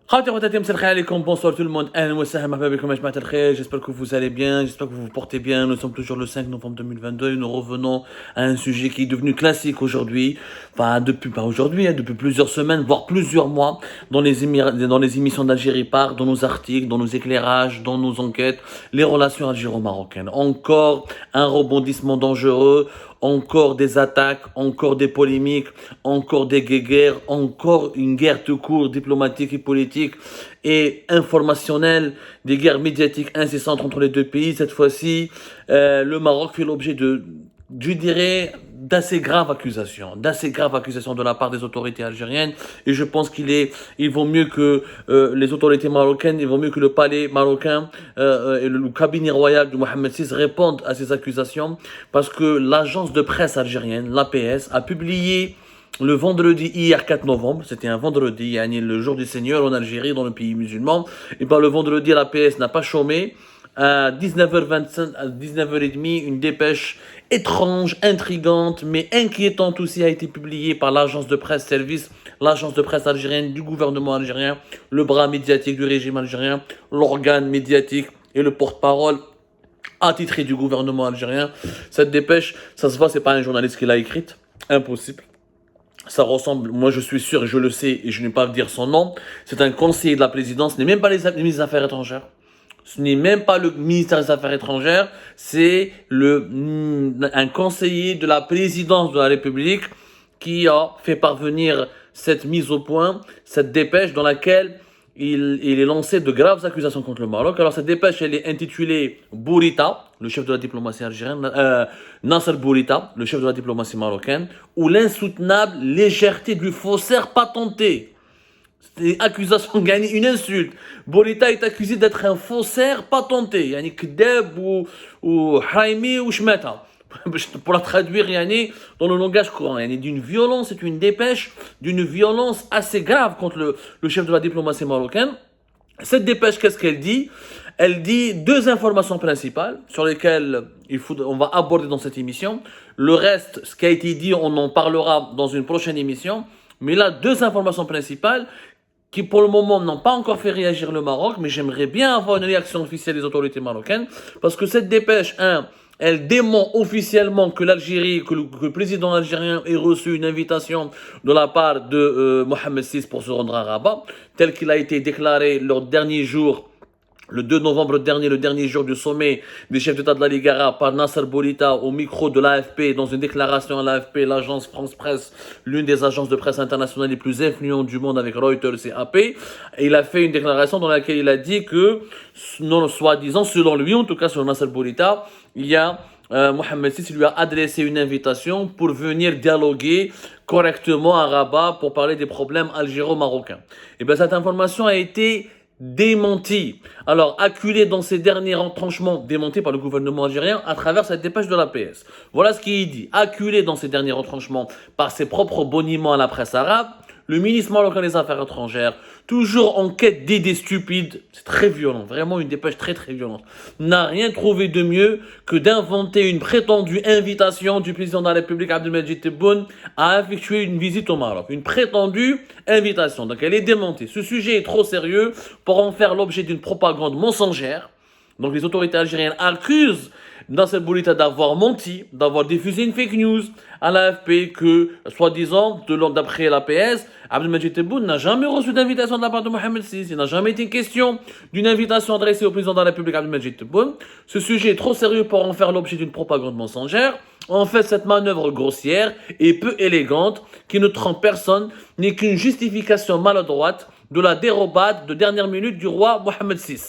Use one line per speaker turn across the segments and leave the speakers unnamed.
Bonsoir tout le monde, j'espère que vous allez bien, j'espère que vous vous portez bien. Nous sommes toujours le 5 novembre 2022 et nous revenons à un sujet qui est devenu classique aujourd'hui, pas aujourd'hui, depuis plusieurs semaines, voire plusieurs mois, dans les émissions d'Algérie Part, dans nos articles, dans nos éclairages, dans nos enquêtes, les relations algéro-marocaines. Encore un rebondissement dangereux, encore des attaques, encore des polémiques, encore des guerres, encore une guerre tout court, diplomatique et politique et informationnelle, des guerres médiatiques incessantes entre les deux pays. Cette fois-ci, le Maroc fait l'objet je dirais, d'assez graves accusations de la part des autorités algériennes. Et je pense il vaut mieux que les autorités marocaines, il vaut mieux que le palais marocain et le cabinet royal de Mohamed VI répondent à ces accusations, parce que l'agence de presse algérienne, l'APS, a publié le vendredi hier 4 novembre, c'était un vendredi, le jour du Seigneur en Algérie, dans le pays musulman, et bien le vendredi, l'APS n'a pas chômé. À 19h25, à 19h30, une dépêche étrange, intrigante, mais inquiétante aussi a été publiée par l'agence de presse Service, l'agence de presse algérienne du gouvernement algérien, le bras médiatique du régime algérien, l'organe médiatique et le porte-parole attitré du gouvernement algérien. Cette dépêche, ça se voit, c'est pas un journaliste qui l'a écrite, impossible. Ça ressemble, moi je suis sûr, et je le sais, et je n'ai pas à dire son nom, c'est un conseiller de la présidence, ce n'est même pas les ministres des Affaires étrangères. Ce n'est même pas le ministère des Affaires étrangères, c'est un conseiller de la présidence de la République qui a fait parvenir cette mise au point, cette dépêche dans laquelle il est lancé de graves accusations contre le Maroc. Alors cette dépêche, elle est intitulée Bourita, le chef de la diplomatie algérienne, Nasser Bourita, le chef de la diplomatie marocaine, ou l'insoutenable légèreté du faussaire patenté. C'est accusation gagnée, une insulte. Bourita est accusé d'être un faussaire patenté, yani Kdeb ou Haimi ou Shmeta. Pour la traduire dans le langage courant, d'une violence, c'est une dépêche d'une violence assez grave contre le chef de la diplomatie marocaine. Cette dépêche, qu'est-ce qu'elle dit? Elle dit deux informations principales sur lesquelles on va aborder dans cette émission. Le reste, ce qui a été dit, on en parlera dans une prochaine émission. Mais là, deux informations principales qui pour le moment n'ont pas encore fait réagir le Maroc, mais j'aimerais bien avoir une réaction officielle des autorités marocaines, parce que cette dépêche, elle dément officiellement que le président algérien ait reçu une invitation de la part de Mohamed VI pour se rendre à Rabat, tel qu'il a été déclaré le 2 novembre dernier, le dernier jour du sommet des chefs d'État de la Ligue arabe, par Nasser Bourita au micro de l'AFP, dans une déclaration à l'AFP, l'agence France Presse, l'une des agences de presse internationales les plus influentes du monde avec Reuters et AP. Et il a fait une déclaration dans laquelle il a dit que, soi-disant, selon lui, en tout cas selon Nasser Bourita, Mohamed VI lui a adressé une invitation pour venir dialoguer correctement à Rabat pour parler des problèmes algéro-marocains. Et bien cette information a été démenti. Alors, acculé dans ses derniers retranchements, démenti par le gouvernement algérien à travers cette dépêche de l'APS. Voilà ce qu'il dit. Acculé dans ses derniers retranchements par ses propres boniments à la presse arabe, le ministre marocain des Affaires étrangères, toujours en quête d'idées stupides, c'est très violent, vraiment une dépêche très très violente, n'a rien trouvé de mieux que d'inventer une prétendue invitation du président de la République Abdelmadjid Tebboune à effectuer une visite au Maroc. Une prétendue invitation, donc elle est démentée. Ce sujet est trop sérieux pour en faire l'objet d'une propagande mensongère. Donc les autorités algériennes accusent Nasser Bourita d'avoir menti, d'avoir diffusé une fake news à l'AFP que, soi-disant, d'après l'APS, Abdelmadjid Tebboune n'a jamais reçu d'invitation de la part de Mohamed VI. Il n'a jamais été question d'une invitation adressée au président de la République Abdelmadjid Tebboune. Ce sujet est trop sérieux pour en faire l'objet d'une propagande mensongère. En fait, cette manœuvre grossière et peu élégante, qui ne trompe personne, n'est qu'une justification maladroite de la dérobade de dernière minute du roi Mohamed VI.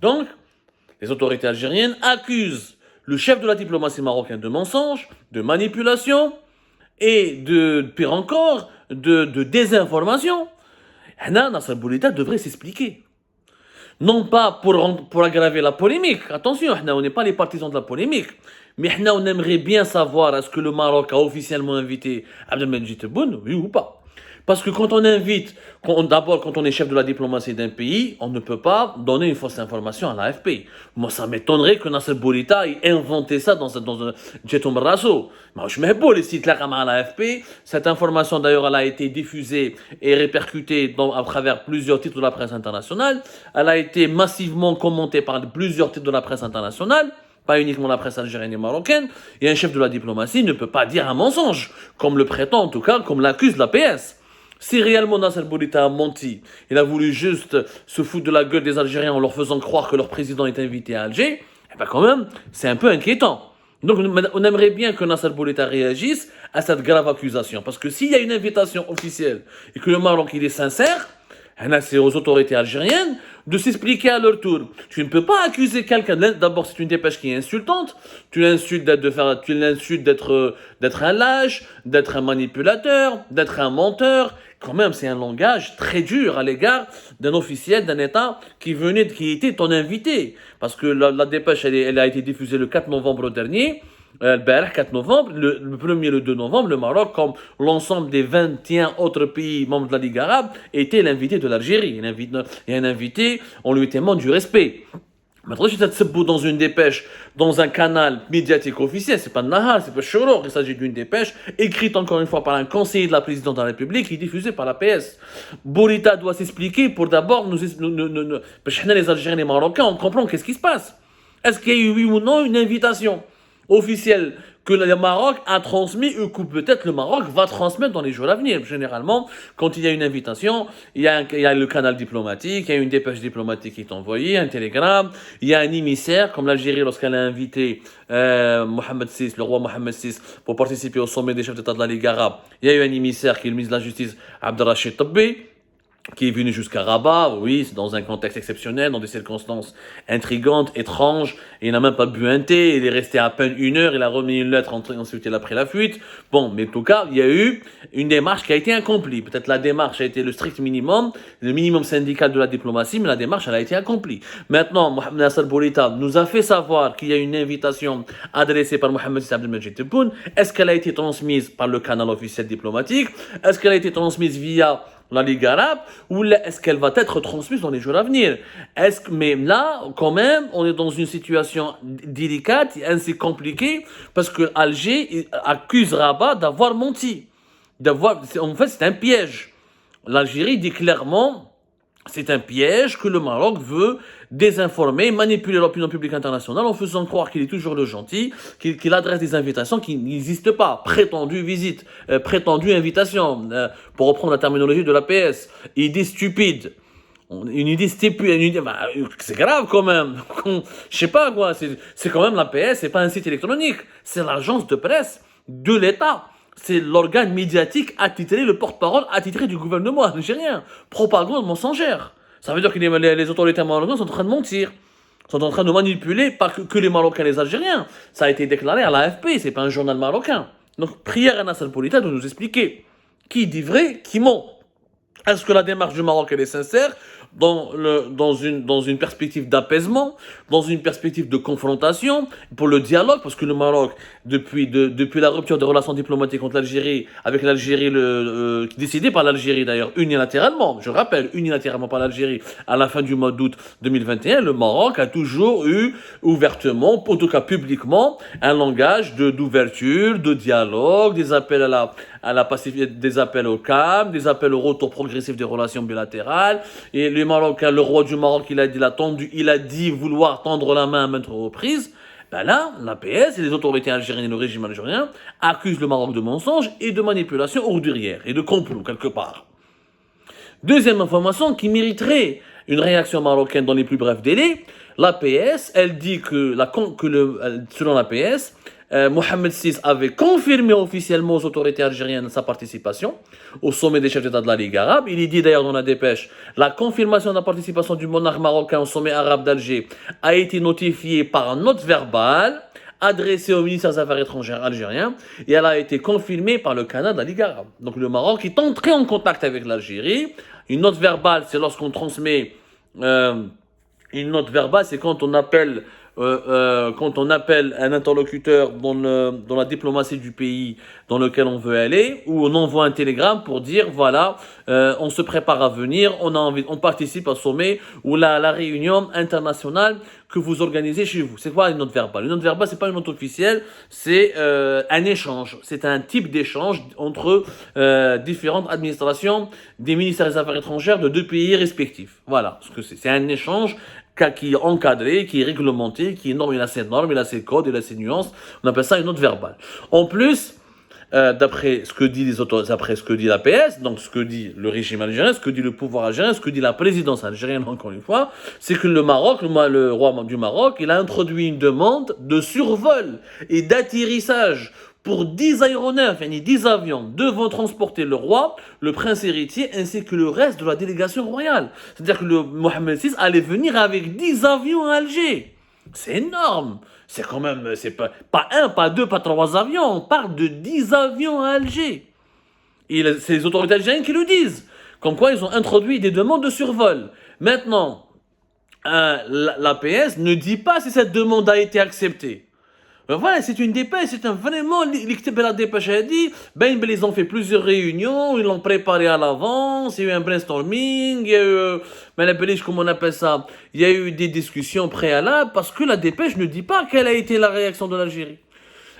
Donc, les autorités algériennes accusent le chef de la diplomatie marocaine de mensonge, de manipulation et pire encore, de désinformation. Nasser Bourita devrait s'expliquer. Non pas pour aggraver la polémique, attention, on n'est pas les partisans de la polémique, mais on aimerait bien savoir est-ce que le Maroc a officiellement invité Abdelmadjid Tebboune, oui ou pas. Parce que quand on invite, d'abord quand on est chef de la diplomatie d'un pays, on ne peut pas donner une fausse information à l'AFP. Moi, ça m'étonnerait que Nasser Bourita ait inventé ça dans un jeton raso. Moi, je mets beau les sites là à l'AFP. Cette information, d'ailleurs, elle a été diffusée et répercutée à travers plusieurs titres de la presse internationale. Elle a été massivement commentée par plusieurs titres de la presse internationale. Pas uniquement la presse algérienne et marocaine, et un chef de la diplomatie ne peut pas dire un mensonge, comme le prétend en tout cas, comme l'accuse la PS. Si réellement Nasser Bourita a menti, il a voulu juste se foutre de la gueule des Algériens en leur faisant croire que leur président est invité à Alger, eh ben quand même, c'est un peu inquiétant. Donc on aimerait bien que Nasser Bourita réagisse à cette grave accusation, parce que s'il y a une invitation officielle et que le Maroc il est sincère, c'est aux autorités algériennes de s'expliquer à leur tour. Tu ne peux pas accuser quelqu'un. D'abord, c'est une dépêche qui est insultante. Tu l'insultes d'être un lâche, d'être un manipulateur, d'être un menteur. Quand même, c'est un langage très dur à l'égard d'un officiel d'un État qui était ton invité. Parce que la dépêche, elle a été diffusée le 4 novembre dernier. Le 4 novembre, le 1er et le 2 novembre, le Maroc, comme l'ensemble des 21 autres pays membres de la Ligue arabe, était l'invité de l'Algérie. Et un invité, on lui demande du respect. Maintenant, si tu te dans une dépêche, dans un canal médiatique officiel, c'est pas Nahar, c'est pas Choror, il s'agit d'une dépêche écrite encore une fois par un conseiller de la présidente de la République et diffusée par la PS. Bourita doit s'expliquer pour d'abord les Algériens et les Marocains, on comprend qu'est-ce qui se passe. Est-ce qu'il y a eu oui ou non une invitation officielle que le Maroc a transmis ou que peut-être le Maroc va transmettre dans les jours à venir. Généralement, quand il y a une invitation, il y a le canal diplomatique, il y a une dépêche diplomatique qui est envoyée, un télégramme, il y a un émissaire, comme l'Algérie lorsqu'elle a invité Mohamed VI, le roi Mohamed VI, pour participer au sommet des chefs d'État de la Ligue arabe. Il y a eu un émissaire qui est le ministre de la Justice, Abdelrachid Tabbi, qui est venu jusqu'à Rabat, oui, c'est dans un contexte exceptionnel, dans des circonstances intrigantes, étranges, et il n'a même pas bu un thé, il est resté à peine 1 heure, il a remis une lettre, ensuite il a pris la fuite. Bon, mais en tout cas, il y a eu une démarche qui a été accomplie. Peut-être la démarche a été le strict minimum, le minimum syndical de la diplomatie, mais la démarche, elle a été accomplie. Maintenant, Mohamed Nasser Bourita nous a fait savoir qu'il y a une invitation adressée par Mohamed VI Abdelmajid Tebboune. Est-ce qu'elle a été transmise par le canal officiel diplomatique? Est-ce qu'elle a été transmise via la Ligue arabe, ou est-ce qu'elle va être transmise dans les jours à venir? Mais là, quand même, on est dans une situation délicate et ainsi compliquée, parce que Alger accuse Rabat d'avoir menti. En fait, c'est un piège. L'Algérie dit clairement, c'est un piège que le Maroc veut désinformer, manipuler l'opinion publique internationale en faisant croire qu'il est toujours le gentil, qu'il adresse des invitations qui n'existent pas, prétendue visite, prétendue invitation, pour reprendre la terminologie de la PS, idée stupide. Une idée stupide, c'est grave quand même. Je sais pas quoi, c'est quand même la PS, c'est pas un site électronique, c'est l'agence de presse de l'État. C'est l'organe médiatique attitré, le porte-parole attitré du gouvernement algérien. Propagande mensongère. Ça veut dire que les autorités marocaines sont en train de mentir. Sont en train de manipuler pas que les Marocains et les Algériens. Ça a été déclaré à l'AFP, c'est pas un journal marocain. Donc, prière à Nasser Bourita de nous expliquer qui dit vrai, qui ment. Est-ce que la démarche du Maroc elle est sincère dans une perspective d'apaisement, dans une perspective de confrontation, pour le dialogue, parce que le Maroc, depuis la rupture des relations diplomatiques entre l'Algérie, avec l'Algérie, décidée par l'Algérie d'ailleurs, unilatéralement, je rappelle, unilatéralement par l'Algérie, à la fin du mois d'août 2021, le Maroc a toujours eu ouvertement, en tout cas publiquement, un langage d'ouverture, de dialogue, des appels des appels au calme, des appels au retour progressif des relations bilatérales. Et le roi du Maroc, il a dit vouloir tendre la main à maintes reprises. Ben là, l'APS et les autorités algériennes et le régime algérien accusent le Maroc de mensonges et de manipulation ordurière et de complot quelque part. Deuxième information qui mériterait une réaction marocaine dans les plus brefs délais, l'APS, elle dit selon l'APS, Mohamed VI avait confirmé officiellement aux autorités algériennes sa participation au sommet des chefs d'État de la Ligue arabe. Il est dit d'ailleurs dans la dépêche, la confirmation de la participation du monarque marocain au sommet arabe d'Alger a été notifiée par un note verbale adressée au ministère des Affaires étrangères algérien et elle a été confirmée par le canal de la Ligue arabe. Donc le Maroc est entré en contact avec l'Algérie. Une note verbale, c'est lorsqu'on transmet... une note verbale, c'est quand on appelle quand on appelle un interlocuteur dans la diplomatie du pays dans lequel on veut aller, ou on envoie un télégramme pour dire voilà, on se prépare à venir, on participe au sommet ou la réunion internationale que vous organisez chez vous. C'est quoi une note verbale? Une note verbale, c'est pas une note officielle, c'est un échange. C'est un type d'échange entre différentes administrations des ministères des Affaires étrangères de deux pays respectifs. Voilà ce que c'est. C'est un échange qui est encadré, qui est réglementé, qui est norme, il a ses normes, il a ses codes, il a ses nuances. On appelle ça une note verbale. En plus, d'après ce que dit d'après ce que dit l'APS, donc ce que dit le régime algérien, ce que dit le pouvoir algérien, ce que dit la présidence algérienne, encore une fois, c'est que le Maroc, le roi du Maroc, il a introduit une demande de survol et d'atterrissage pour 10 aéronefs, 10 avions, devant transporter le roi, le prince héritier, ainsi que le reste de la délégation royale. C'est-à-dire que le Mohamed VI allait venir avec 10 avions à Alger. C'est énorme. C'est quand même, c'est pas un, pas deux, pas trois avions. On parle de 10 avions à Alger. Et c'est les autorités algériennes qui le disent. Comme quoi, ils ont introduit des demandes de survol. Maintenant, l'APS ne dit pas si cette demande a été acceptée. Voilà, c'est une dépêche, c'est vraiment, la dépêche a dit, ils ont fait plusieurs réunions, ils l'ont préparé à l'avance, il y a eu un brainstorming, il y a eu, comment on appelle ça, il y a eu des discussions préalables, parce que la dépêche ne dit pas quelle a été la réaction de l'Algérie.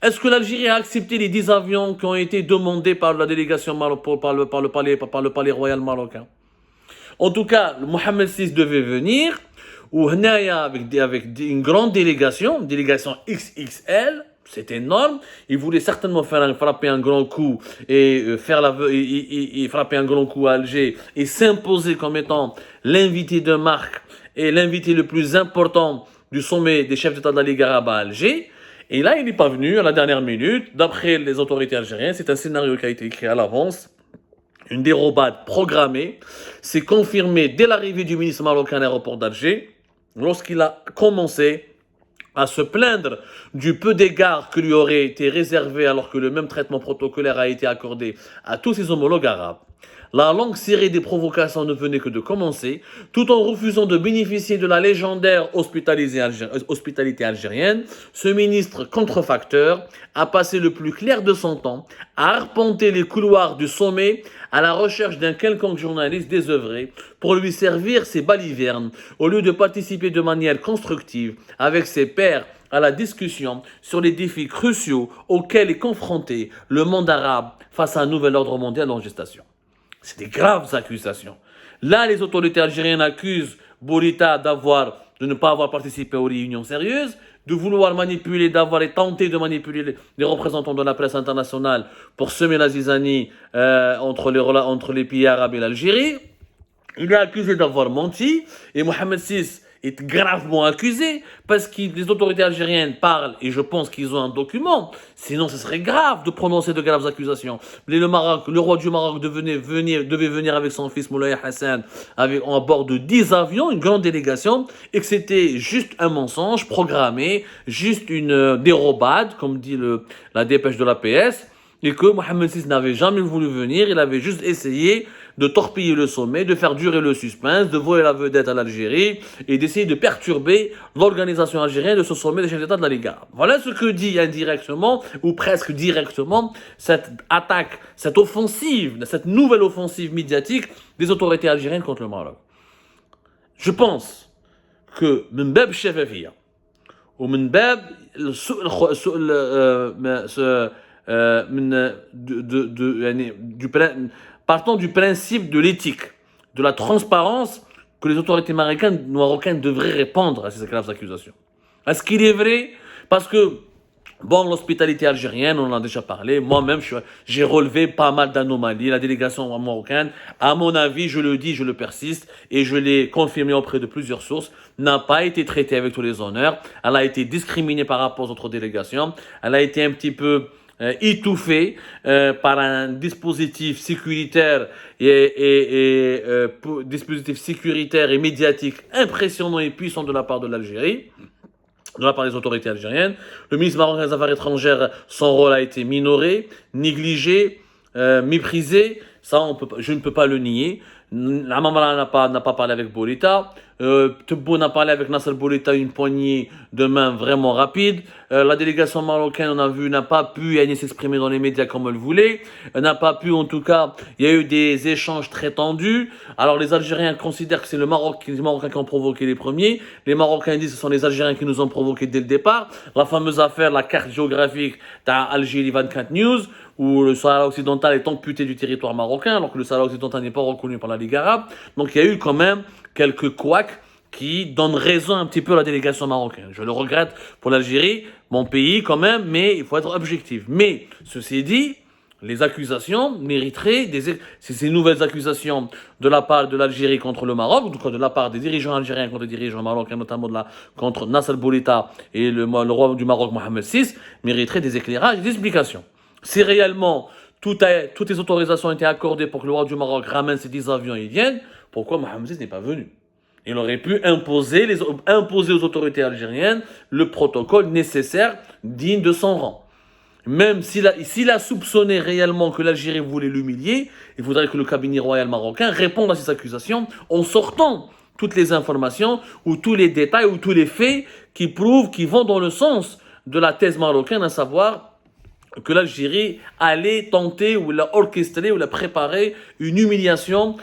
Est-ce que l'Algérie a accepté les 10 avions qui ont été demandés par la délégation par le palais royal marocain? En tout cas, Mohamed VI devait venir, ou avec une grande délégation XXL, c'est énorme. Il voulait certainement frapper un grand coup et frapper un grand coup à Alger et s'imposer comme étant l'invité de marque et l'invité le plus important du sommet des chefs d'État de la Ligue arabe à Alger. Et là, il n'est pas venu à la dernière minute. D'après les autorités algériennes, c'est un scénario qui a été écrit à l'avance. Une dérobade programmée. C'est confirmé dès l'arrivée du ministre marocain à l'aéroport d'Alger, lorsqu'il a commencé à se plaindre du peu d'égards qui lui auraient été réservés alors que le même traitement protocolaire a été accordé à tous ses homologues arabes. La longue série des provocations ne venait que de commencer, tout en refusant de bénéficier de la légendaire hospitalité algérienne. Ce ministre contrefacteur a passé le plus clair de son temps à arpenter les couloirs du sommet à la recherche d'un quelconque journaliste désœuvré pour lui servir ses balivernes, au lieu de participer de manière constructive avec ses pairs à la discussion sur les défis cruciaux auxquels est confronté le monde arabe face à un nouvel ordre mondial en gestation. C'est des graves accusations. Là, les autorités algériennes accusent Bourita de ne pas avoir participé aux réunions sérieuses, de vouloir manipuler, d'avoir tenté de manipuler les représentants de la presse internationale pour semer la zizanie entre les pays arabes et l'Algérie. Il est accusé d'avoir menti et Mohamed VI est gravement accusé parce que les autorités algériennes parlent et je pense qu'ils ont un document. Sinon, ce serait grave de prononcer de graves accusations. Le roi du Maroc devait venir avec son fils Moulay Hassan à bord de 10 avions, une grande délégation, et que c'était juste un mensonge programmé, juste une dérobade, comme dit la dépêche de l'APS, et que Mohamed VI n'avait jamais voulu venir, il avait juste essayé de torpiller le sommet, de faire durer le suspense, de voler la vedette à l'Algérie et d'essayer de perturber l'organisation algérienne de ce sommet des chefs d'État de la Ligue arabe. Voilà ce que dit indirectement, ou presque directement, cette attaque, cette offensive, cette nouvelle offensive médiatique des autorités algériennes contre le Maroc. Je pense que Mbeb Chefafia, ou Mbeb partant du principe de l'éthique, de la transparence, que les autorités marocaines devraient répondre à ces graves accusations. Est-ce qu'il est vrai? Parce que, l'hospitalité algérienne, on en a déjà parlé, moi-même, j'ai relevé pas mal d'anomalies. La délégation marocaine, à mon avis, je le dis, je le persiste, et je l'ai confirmé auprès de plusieurs sources, n'a pas été traitée avec tous les honneurs. Elle a été discriminée par rapport aux autres délégations. Elle a été un petit peu étouffé par un dispositif sécuritaire dispositif sécuritaire et médiatique impressionnant et puissant de la part de l'Algérie, de la part des autorités algériennes. Le ministre marocain des Affaires étrangères, son rôle a été minoré, négligé, méprisé, ça je ne peux pas le nier. Amamara n'a pas parlé avec Boulita. Tebboune n'a parlé avec Nasser Boulita une poignée de main vraiment rapide. La délégation marocaine, on a vu, n'a pas pu s'exprimer dans les médias comme elle voulait. N'a pas pu, en tout cas, il y a eu des échanges très tendus. Alors les Algériens considèrent que c'est les Marocains qui ont provoqué les premiers. Les Marocains disent que ce sont les Algériens qui nous ont provoqué dès le départ. La fameuse affaire, la carte géographique d'Algérie 24 News, où le Sahara occidental est amputé du territoire marocain, alors que le Sahara occidental n'est pas reconnu par la Ligue arabe. Donc il y a eu quand même quelques couacs qui donnent raison un petit peu à la délégation marocaine. Je le regrette pour l'Algérie, mon pays quand même, mais il faut être objectif. Mais, ceci dit, les accusations mériteraient ces nouvelles accusations de la part de l'Algérie contre le Maroc, donc de la part des dirigeants algériens contre les dirigeants marocains, notamment contre Nasser Boulita et le roi du Maroc Mohamed VI, mériteraient des éclairages et des explications. Si réellement toutes les autorisations ont été accordées pour que le roi du Maroc ramène ses 10 avions et vienne, pourquoi Mohamed VI n'est pas venu? Il aurait pu imposer aux autorités algériennes le protocole nécessaire, digne de son rang. Même s'il a soupçonné réellement que l'Algérie voulait l'humilier, il faudrait que le cabinet royal marocain réponde à ces accusations en sortant toutes les informations ou tous les détails ou tous les faits qui vont dans le sens de la thèse marocaine, à savoir que l'Algérie allait tenter ou l'a orchestré ou l'a préparé une humiliation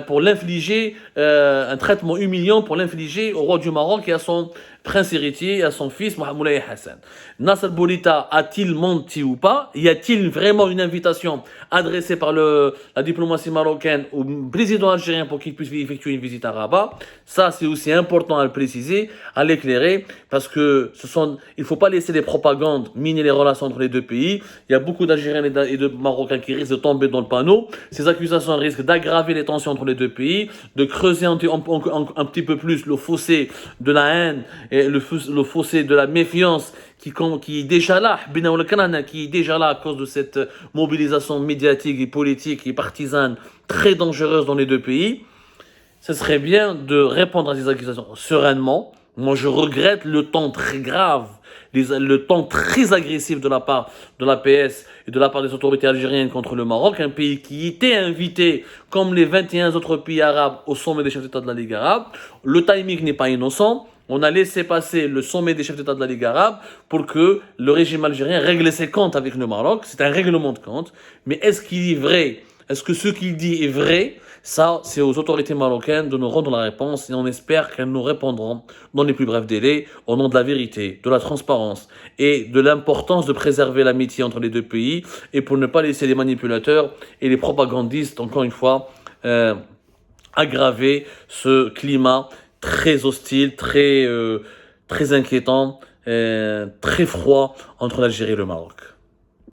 pour l'infliger, un traitement humiliant pour l'infliger au roi du Maroc et à son prince héritier et à son fils Mohamed Hassan. Nasser Boulita a-t-il menti ou pas? Y a-t-il vraiment une invitation adressée par la diplomatie marocaine au président algérien pour qu'il puisse effectuer une visite à Rabat? Ça, c'est aussi important à le préciser, à l'éclairer, parce que il ne faut pas laisser les propagandes miner les relations entre les deux pays. Il y a beaucoup d'Algériens et de Marocains qui risquent de tomber dans le panneau. Ces accusations risquent d'aggraver les tensions entre les deux pays, de creuser un petit peu plus le fossé de la haine et le fossé de la méfiance qui est déjà là, qui est déjà là à cause de cette mobilisation médiatique et politique et partisane très dangereuse dans les deux pays. Ce serait bien de répondre à ces accusations sereinement. Moi, je regrette le ton très grave, le ton très agressif de la part de l'APS et de la part des autorités algériennes contre le Maroc, un pays qui était invité, comme les 21 autres pays arabes, au sommet des chefs d'État de la Ligue arabe. Le timing n'est pas innocent. On a laissé passer le sommet des chefs d'État de la Ligue arabe pour que le régime algérien règle ses comptes avec le Maroc. C'est un règlement de comptes. Mais est-ce qu'il est vrai? Est-ce que ce qu'il dit est vrai? Ça, c'est aux autorités marocaines de nous rendre la réponse et on espère qu'elles nous répondront dans les plus brefs délais au nom de la vérité, de la transparence et de l'importance de préserver l'amitié entre les deux pays et pour ne pas laisser les manipulateurs et les propagandistes, encore une fois, aggraver ce climat très hostile, très inquiétant, très froid entre l'Algérie et le Maroc.